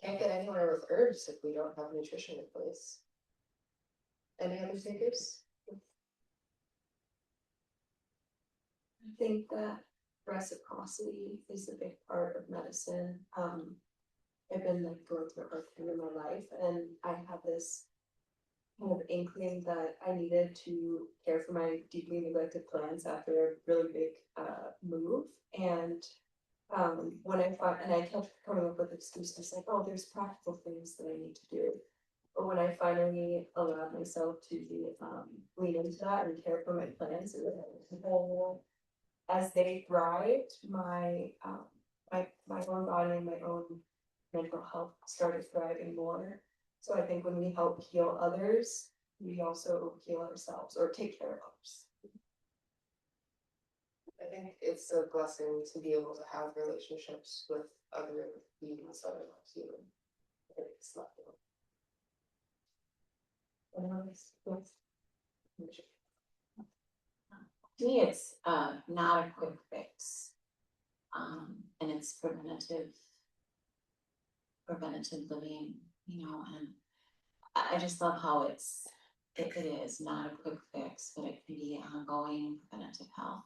Can't get anywhere with herbs if we don't have nutrition in place. Any other takers? I think that reciprocity is a big part of medicine. I've been like going through a thing in my life, and I have this kind of inkling that I needed to care for my deeply neglected plants after a really big move. And when I thought, and I kept coming up with excuses like, oh, there's practical things that I need to do. But when I finally allowed myself to lean into that and care for my plants, it was as they thrived, my own body and my own mental health started thriving more. So I think when we help heal others, we also heal ourselves or take care of others. I think it's a blessing to be able to have relationships with other beings that are like you. It's not To me, it's not a quick fix. And it's preventative living, and I just love how it is not a quick fix, but it can be ongoing preventative health.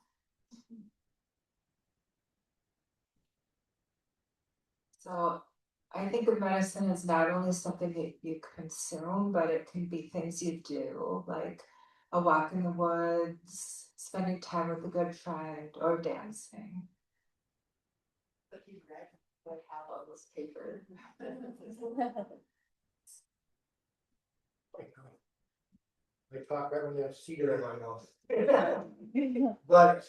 So I think of medicine as not only something that you consume, but it can be things you do, like a walk in the woods, spending time with a good friend, or dancing. But you read what I have on this paper. I talk right when you have cedar in my mouth. But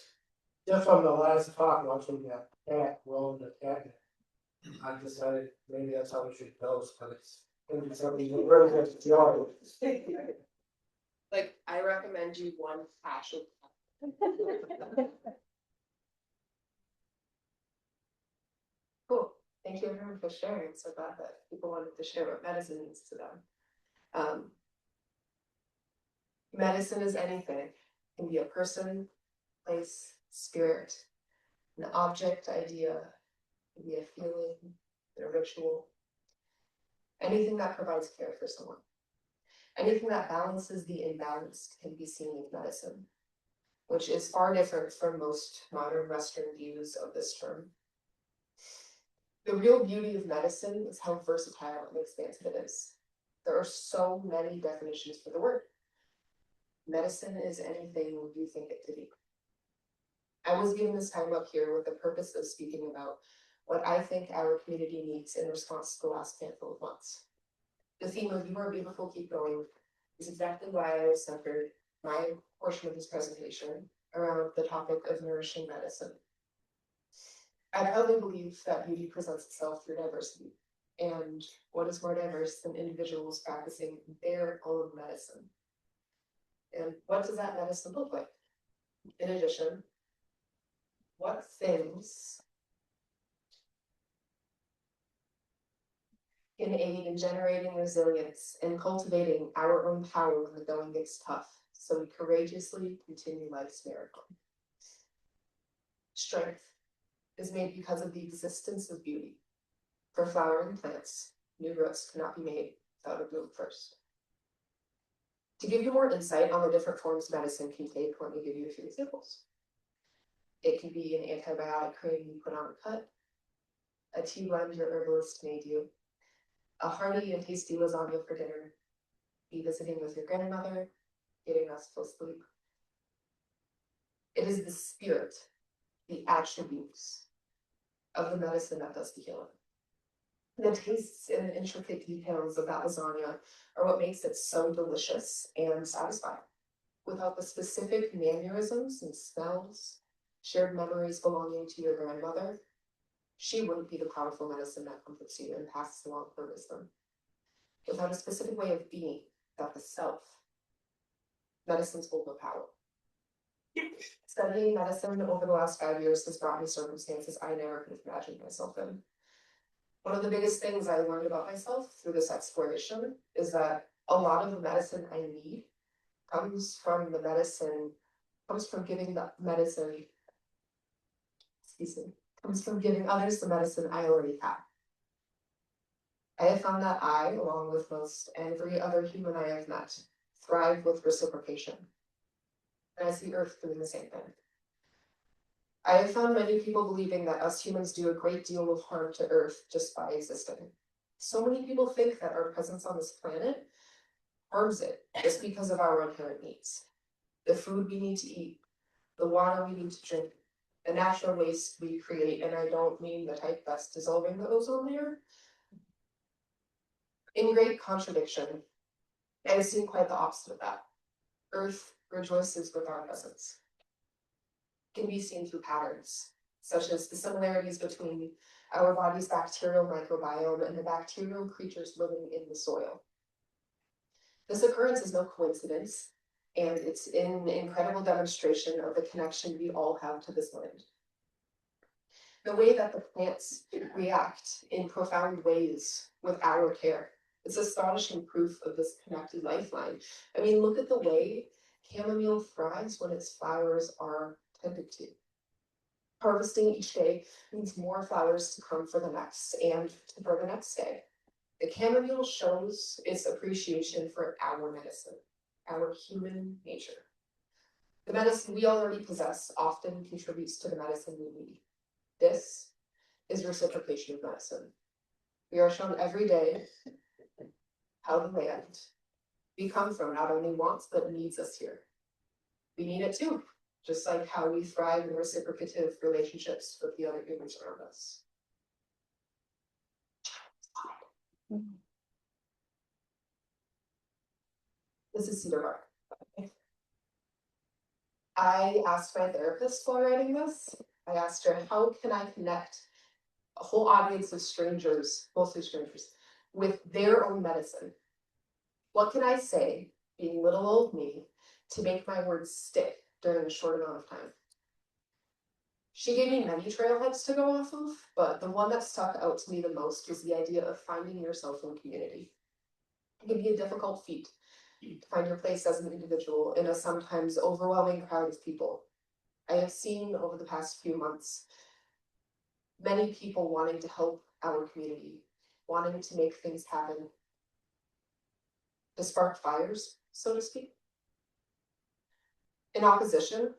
just from the last talk, watching that cat roll in the cat, I decided maybe that's how we should go, but it's gonna be something you really have to enjoy. Like, I recommend you one passion. Cool, thank you everyone for sharing, I'm so glad that people wanted to share what medicine means to them. Medicine is anything, it can be a person, place, spirit, an object, idea, it can be a feeling, a ritual. Anything that provides care for someone. Anything that balances the imbalanced can be seen with medicine, which is far different from most modern Western views of this term. The real beauty of medicine is how versatile and expansive it is. There are so many definitions for the word. Medicine is anything you think it to be. I was given this time up here with the purpose of speaking about what I think our community needs in response to the last handful of months. The theme of "You Are Beautiful, Keep Going" is exactly why I centered my portion of this presentation around the topic of nourishing medicine. I proudly believe that beauty presents itself through diversity, and what is more diverse than individuals practicing their own medicine? And what does that medicine look like? In addition, what things can aid in generating resilience and cultivating our own power when the going gets tough, so we courageously continue life's miracle? Strength is made because of the existence of beauty. For flowering plants, new roots cannot be made without a bloom first. To give you more insight on the different forms medicine can take, let me give you a few examples. It can be an antibiotic cream you put on a cut, a tea blend your herbalist made you, a hearty and tasty lasagna for dinner, be visiting with your grandmother, getting restful sleep. It is the spirit, the attributes of the medicine that does the healing. The tastes and the intricate details of that lasagna are what makes it so delicious and satisfying. Without the specific mannerisms and smells, shared memories belonging to your grandmother, she wouldn't be the powerful medicine that comforts you and passes along her wisdom. Without a specific way of being, without the self, medicines hold no power. Studying medicine over the last 5 years has brought me circumstances I never could have imagined myself in. One of the biggest things I learned about myself through this exploration is that a lot of the medicine I need comes from giving others the medicine I already have. I have found that I, along with most every other human I have met, thrive with reciprocation. And I see Earth doing the same thing. I have found many people believing that us humans do a great deal of harm to Earth just by existing. So many people think that our presence on this planet harms it just because of our inherent needs. The food we need to eat, the water we need to drink, the natural waste we create, and I don't mean the type that's dissolving the ozone layer. In great contradiction, I have seen quite the opposite of that. Earth rejoices with our presence. Can be seen through patterns, such as the similarities between our body's bacterial microbiome and the bacterial creatures living in the soil. This occurrence is no coincidence, and it's an incredible demonstration of the connection we all have to this land. The way that the plants react in profound ways with our care. It's astonishing proof of this connected lifeline. I mean, look at the way chamomile thrives when its flowers are tended to. Harvesting each day means more flowers to come for the next and for the next day. The chamomile shows its appreciation for our medicine, our human nature. The medicine we already possess often contributes to the medicine we need. This is reciprocation of medicine. We are shown every day how the land we come from not only wants but needs us here. We need it too, just like how we thrive in reciprocative relationships with the other humans around us. This is cedar bark. I asked my therapist while writing this, I asked her, how can I connect a whole audience of strangers, mostly strangers, with their own medicine? What can I say, being little old me, to make my words stick during a short amount of time? She gave me many trailheads to go off of, but the one that stuck out to me the most was the idea of finding yourself in community. It can be a difficult feat to find your place as an individual in a sometimes overwhelming crowd of people. I have seen over the past few months many people wanting to help our community, wanting to make things happen, to spark fires, so to speak. In opposition,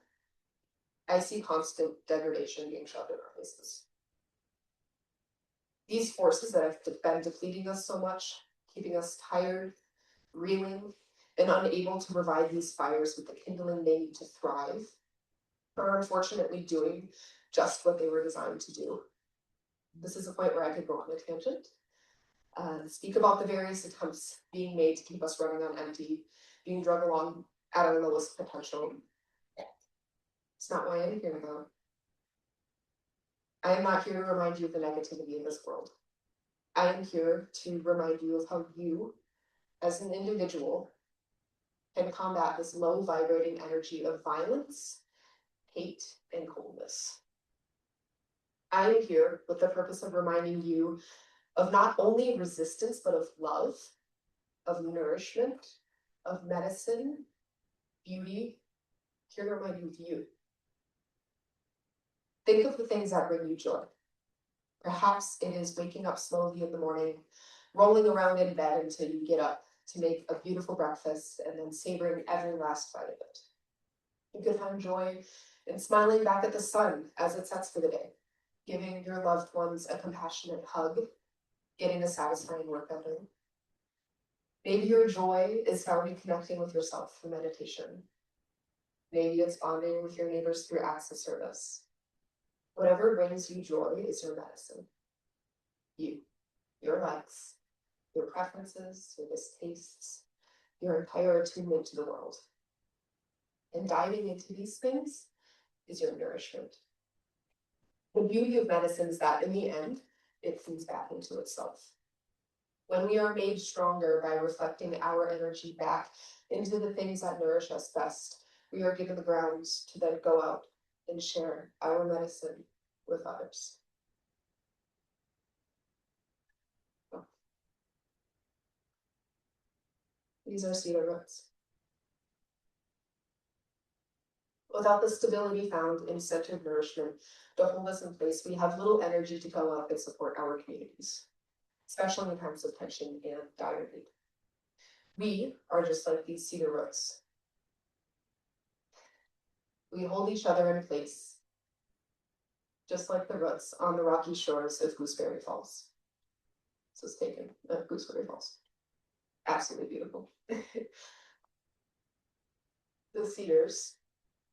I see constant degradation being shoved in our faces. These forces that have been depleting us so much, keeping us tired, reeling, and unable to provide these fires with the kindling they need to thrive, are unfortunately doing just what they were designed to do. This is a point where I could go on a tangent, speak about the various attempts being made to keep us running on empty, being drug along at our lowest potential. It's not why I'm here though. I am not here to remind you of the negativity in this world. I am here to remind you of how you, as an individual, can combat this low vibrating energy of violence, hate, and coldness. I am here with the purpose of reminding you of not only resistance, but of love, of nourishment, of medicine, beauty, here to remind you of you. Think of the things that bring you joy. Perhaps it is waking up slowly in the morning, rolling around in bed until you get up to make a beautiful breakfast and then savoring every last bite of it. You could find joy in smiling back at the sun as it sets for the day, giving your loved ones a compassionate hug, getting a satisfying workout in. Maybe your joy is found in connecting with yourself through meditation. Maybe it's bonding with your neighbors through acts of service. Whatever brings you joy is your medicine. You, your likes, your preferences, your distastes, your entire attunement to the world. And diving into these things is your nourishment. The beauty of medicine is that in the end, it feeds back into itself. When we are made stronger by reflecting our energy back into the things that nourish us best, we are given the grounds to then go out and share our medicine with others. These are cedar roots. Without the stability found in centered nourishment to hold us in place, we have little energy to go out and support our communities, especially in times of tension and dire need. We are just like these cedar roots. We hold each other in place, just like the roots on the rocky shores of Gooseberry Falls. This was taken at Gooseberry Falls. Absolutely beautiful. The cedars,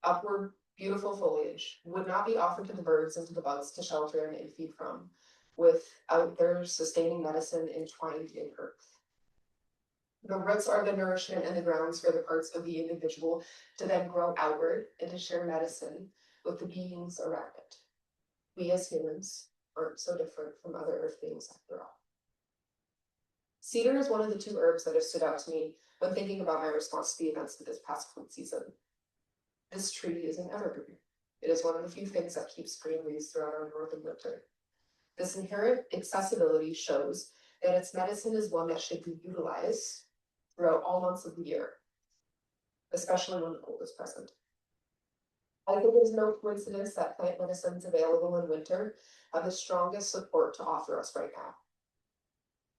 upward beautiful foliage, would not be offered to the birds and to the bugs to shelter and feed from without their sustaining medicine entwined in earth. The roots are the nourishment and the grounds for the parts of the individual to then grow outward and to share medicine with the beings around it. We as humans aren't so different from other earth beings after all. Cedar is one of the two herbs that have stood out to me when thinking about my response to the events of this past food season. This tree is an evergreen. It is one of the few things that keeps green leaves throughout our northern winter. This inherent accessibility shows that its medicine is one that should be utilized throughout all months of the year, especially when the cold is present. I think it is no coincidence that plant medicines available in winter have the strongest support to offer us right now.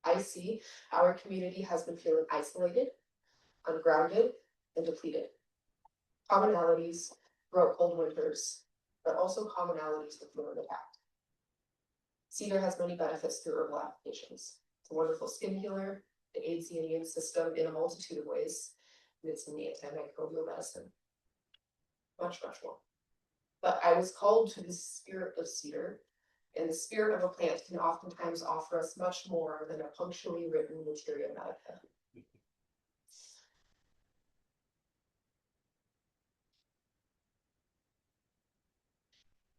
I see our community has been feeling isolated, ungrounded, and depleted. Commonalities throughout cold winters, but also commonalities with feeling attacked. Cedar has many benefits through herbal applications. It's a wonderful skin healer. It aids the immune system in a multitude of ways. And it's an antimicrobial medicine. Much more. But I was called to the spirit of cedar, and the spirit of a plant can oftentimes offer us much more than a punctually written materia medica.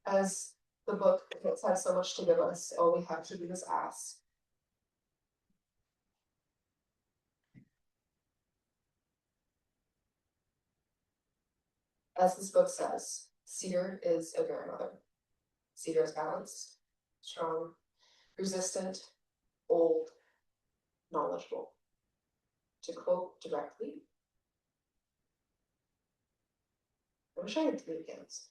As the book has so much to give us, all we have to do is ask. As this book says, cedar is a grandmother. Cedar is balanced, strong, resistant, old, knowledgeable. To quote directly, I wish I had 3 hands.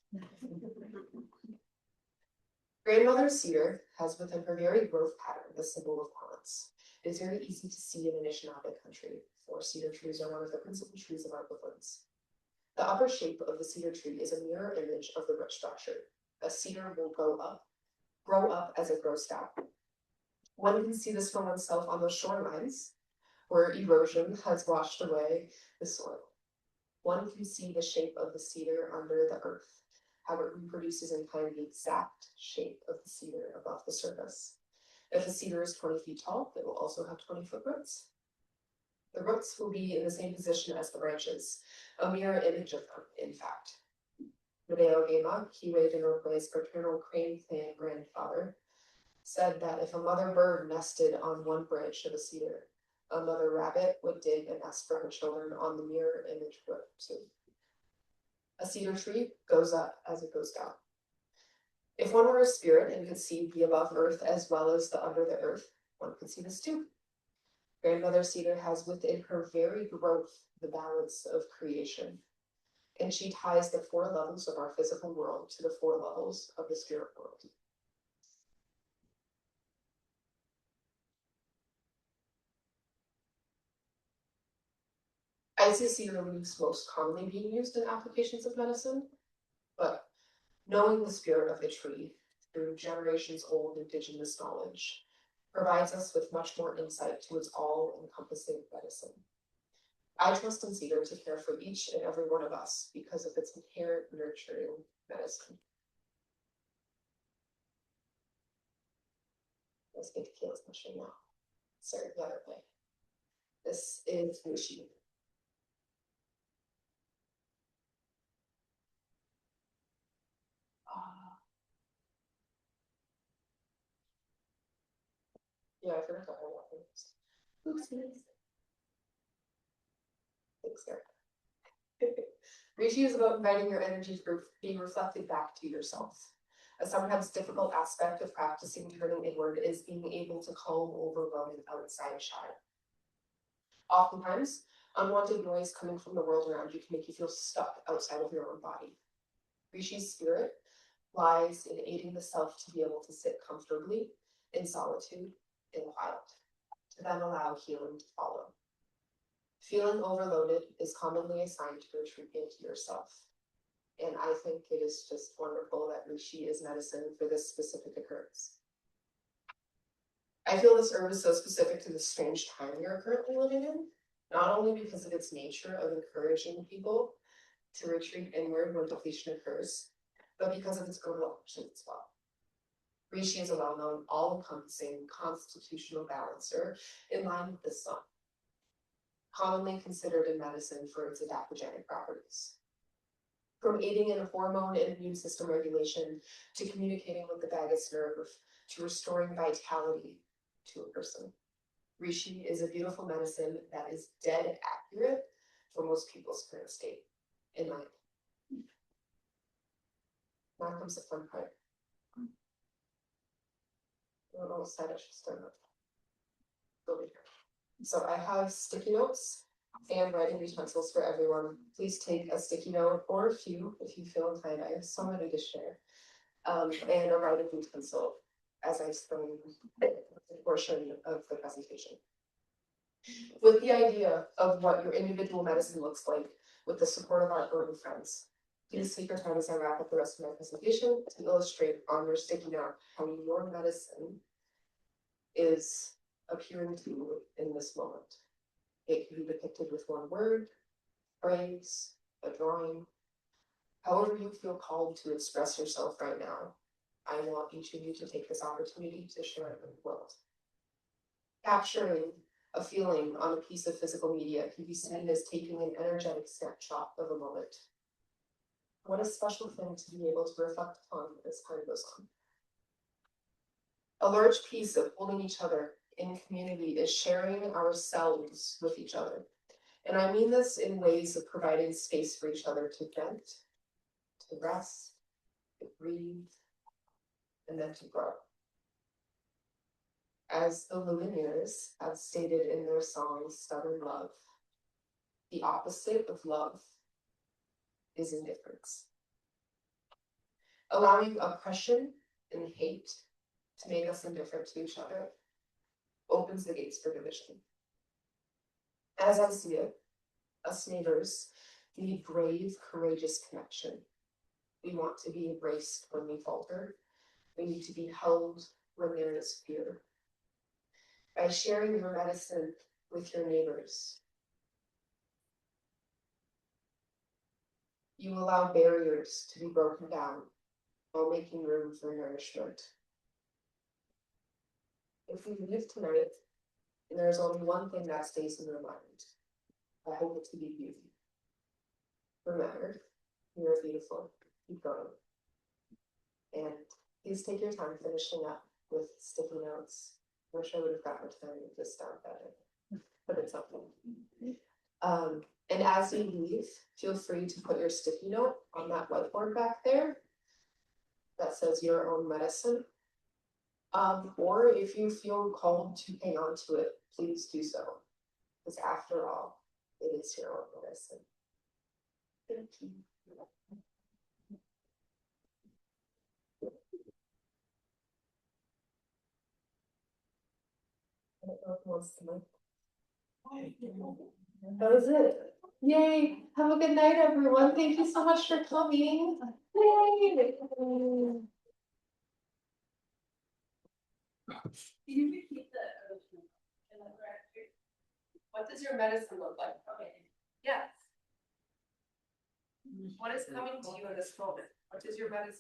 Grandmother cedar has within her very growth pattern the symbol of balance. It is very easy to see in Anishinaabe country, for cedar trees are one of the principal trees of our woodlands. The upper shape of the cedar tree is a mirror image of the root structure. A cedar will grow up as it grows down. One can see this for oneself on those shorelines, where erosion has washed away the soil. One can see the shape of the cedar under the earth, how it reproduces in kind the exact shape of the cedar above the surface. If a cedar is 20 feet tall, it will also have 20-foot roots. The roots will be in the same position as the branches, a mirror image of them, in fact. Medeo Gema, Kiwe Denokwe's paternal crane clan grandfather, said that if a mother bird nested on one branch of a cedar, a mother rabbit would dig a nest for her children on the mirror image root too. A cedar tree goes up as it goes down. If one were a spirit and could see the above earth as well as the under the earth, one could see this too. Grandmother cedar has within her very growth the balance of creation, and she ties the 4 levels of our physical world to the 4 levels of the spirit world. I see cedar leaves most commonly being used in applications of medicine, but knowing the spirit of the tree through generations old indigenous knowledge provides us with much more insight to its all-encompassing medicine. I trust in cedar to care for each and every one of us because of its inherent nurturing medicine. Let's get the keels pushing now. Sorry, the other way. This is Rishi. Yeah, I forgot that one. Oopsies. Thanks, Sarah. Rishi is about inviting your energy to be reflected back to yourself. A sometimes difficult aspect of practicing turning inward is being able to calm overwhelming outside chatter. Oftentimes, unwanted noise coming from the world around you can make you feel stuck outside of your own body. Rishi's spirit lies in aiding the self to be able to sit comfortably in solitude, in quiet, to then allow healing to follow. Feeling overloaded is commonly a sign to retreat into yourself. And I think it is just wonderful that Rishi is medicine for this specific occurrence. I feel this herb is so specific to the strange time we are currently living in, not only because of its nature of encouraging people to retreat inward when depletion occurs, but because of its herbal actions as well. Rishi is a well-known, all-encompassing constitutional balancer in line with the sun, commonly considered in medicine for its adaptogenic properties. From aiding in hormone and immune system regulation, to communicating with the vagus nerve, to restoring vitality to a person. Rishi is a beautiful medicine that is dead accurate for most people's current state, in my opinion. Now comes the fun part. I don't know what side I should start with. Over here. So I have sticky notes and writing utensils for everyone. Please take a sticky note or a few if you feel inclined. I have so many to share. And a writing utensil as I explain the portion of the presentation. With the idea of what your individual medicine looks like with the support of our herbal friends. Please take your time as I wrap up the rest of my presentation to illustrate on your sticky note how your medicine is appearing to you in this moment. It can be depicted with one word, phrase, a drawing, however you feel called to express yourself right now. I want each of you to take this opportunity to share it with the world. Capturing a feeling on a piece of physical media can be seen as taking an energetic snapshot of a moment. What a special thing to be able to reflect upon as time goes on. A large piece of holding each other in community is sharing ourselves with each other. And I mean this in ways of providing space for each other to vent, to rest, to breathe, and then to grow. As the Lumineers have stated in their song, Stubborn Love, the opposite of love is indifference. Allowing oppression and hate to make us indifferent to each other opens the gates for division. As I see it, us neighbors need brave, courageous connection. We want to be embraced when we falter. We need to be held when there is fear. By sharing your medicine with your neighbors, you allow barriers to be broken down while making room for nourishment. If we leave tonight and there's only one thing that stays in your mind, I hope it to be beauty. Remember, you're beautiful. Keep going. And please take your time finishing up with sticky notes. I wish I would have gotten time to just start better, but it's okay. And as you leave, feel free to put your sticky note on that whiteboard back there that says your own medicine. Or if you feel called to hang on to it, please do so. Because after all, it is your own medicine. Thank you. I don't know who wants to know. That was it. Yay. Have a good night, everyone. Thank you so much for coming. Yay. Can you repeat what does your medicine look like? Okay. Yes. What is coming to you in this moment? What does your medicine